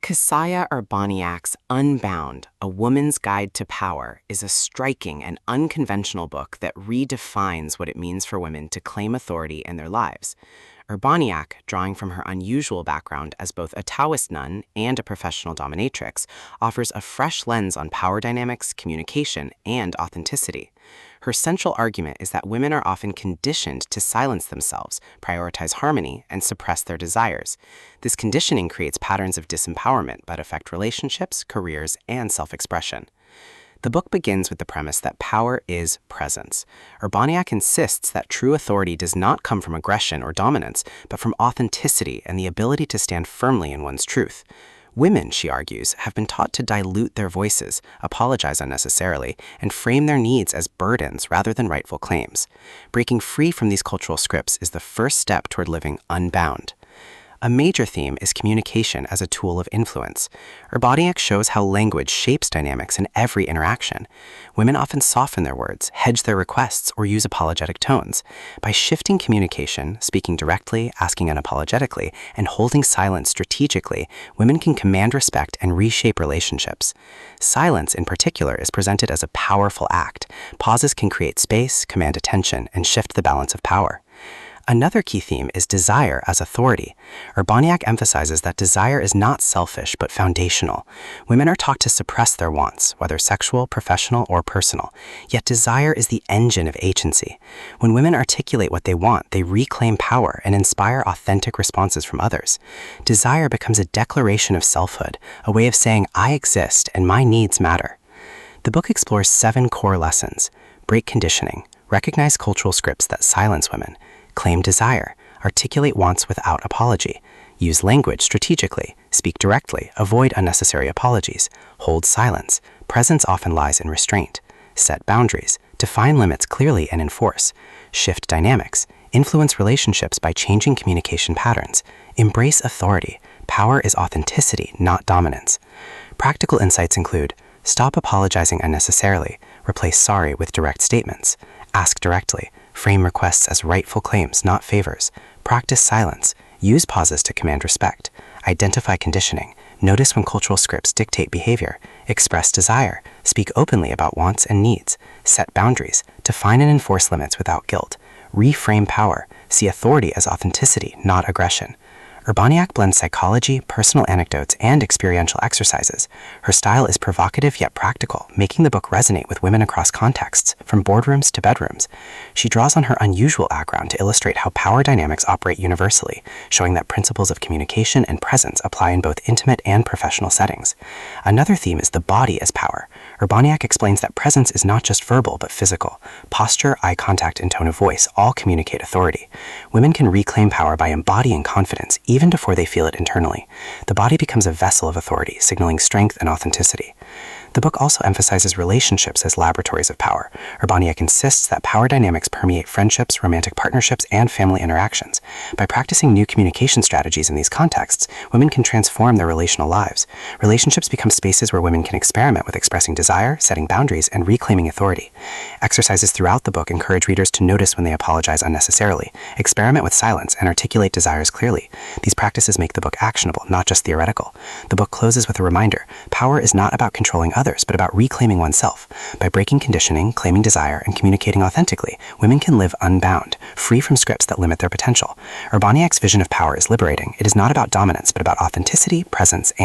Kasia Urbaniak's Unbound, A Woman's Guide to Power is a striking and unconventional book that redefines what it means for women to claim authority in their lives. Urbaniak, drawing from her unusual background as both a Taoist nun and a professional dominatrix, offers a fresh lens on power dynamics, communication, and authenticity. Her central argument is that women are often conditioned to silence themselves, prioritize harmony, and suppress their desires. This conditioning creates patterns of disempowerment that affect relationships, careers, and self-expression. The book begins with the premise that power is presence. Urbaniak insists that true authority does not come from aggression or dominance, but from authenticity and the ability to stand firmly in one's truth. Women, she argues, have been taught to dilute their voices, apologize unnecessarily, and frame their needs as burdens rather than rightful claims. Breaking free from these cultural scripts is the first step toward living unbound. A major theme is communication as a tool of influence. Urbaniak shows how language shapes dynamics in every interaction. Women often soften their words, hedge their requests, or use apologetic tones. By shifting communication, speaking directly, asking unapologetically, and holding silence strategically, women can command respect and reshape relationships. Silence, in particular, is presented as a powerful act. Pauses can create space, command attention, and shift the balance of power. Another key theme is desire as authority. Urbaniak emphasizes that desire is not selfish but foundational. Women are taught to suppress their wants, whether sexual, professional, or personal. Yet desire is the engine of agency. When women articulate what they want, they reclaim power and inspire authentic responses from others. Desire becomes a declaration of selfhood, a way of saying, "I exist and my needs matter." The book explores 7 core lessons. Break conditioning. Recognize cultural scripts that silence women. Claim desire. Articulate wants without apology. Use language strategically. Speak directly. Avoid unnecessary apologies. Hold silence. Presence often lies in restraint. Set boundaries. Define limits clearly and enforce. Shift dynamics. Influence relationships by changing communication patterns. Embrace authority. Power is authenticity, not dominance. Practical insights include: stop apologizing unnecessarily. Replace sorry with direct statements. Ask directly. Frame requests as rightful claims, not favors. Practice silence. Use pauses to command respect. Identify conditioning. Notice when cultural scripts dictate behavior. Express desire. Speak openly about wants and needs. Set boundaries. Define and enforce limits without guilt. Reframe power. See authority as authenticity, not aggression. Urbaniak blends psychology, personal anecdotes, and experiential exercises. Her style is provocative yet practical, making the book resonate with women across contexts, from boardrooms to bedrooms. She draws on her unusual background to illustrate how power dynamics operate universally, showing that principles of communication and presence apply in both intimate and professional settings. Another theme is the body as power. Urbaniak explains that presence is not just verbal but physical. Posture, eye contact, and tone of voice all communicate authority. Women can reclaim power by embodying confidence, even before they feel it internally. The body becomes a vessel of authority, signaling strength and authenticity. The book also emphasizes relationships as laboratories of power. Urbaniak insists that power dynamics permeate friendships, romantic partnerships, and family interactions. By practicing new communication strategies in these contexts, women can transform their relational lives. Relationships become spaces where women can experiment with expressing desire, setting boundaries, and reclaiming authority. Exercises throughout the book encourage readers to notice when they apologize unnecessarily, experiment with silence, and articulate desires clearly. These practices make the book actionable, not just theoretical. The book closes with a reminder: power is not about controlling others, but about reclaiming oneself. By breaking conditioning, claiming desire, and communicating authentically, women can live unbound, free from scripts that limit their potential. Urbaniak's vision of power is liberating. It is not about dominance, but about authenticity, presence, and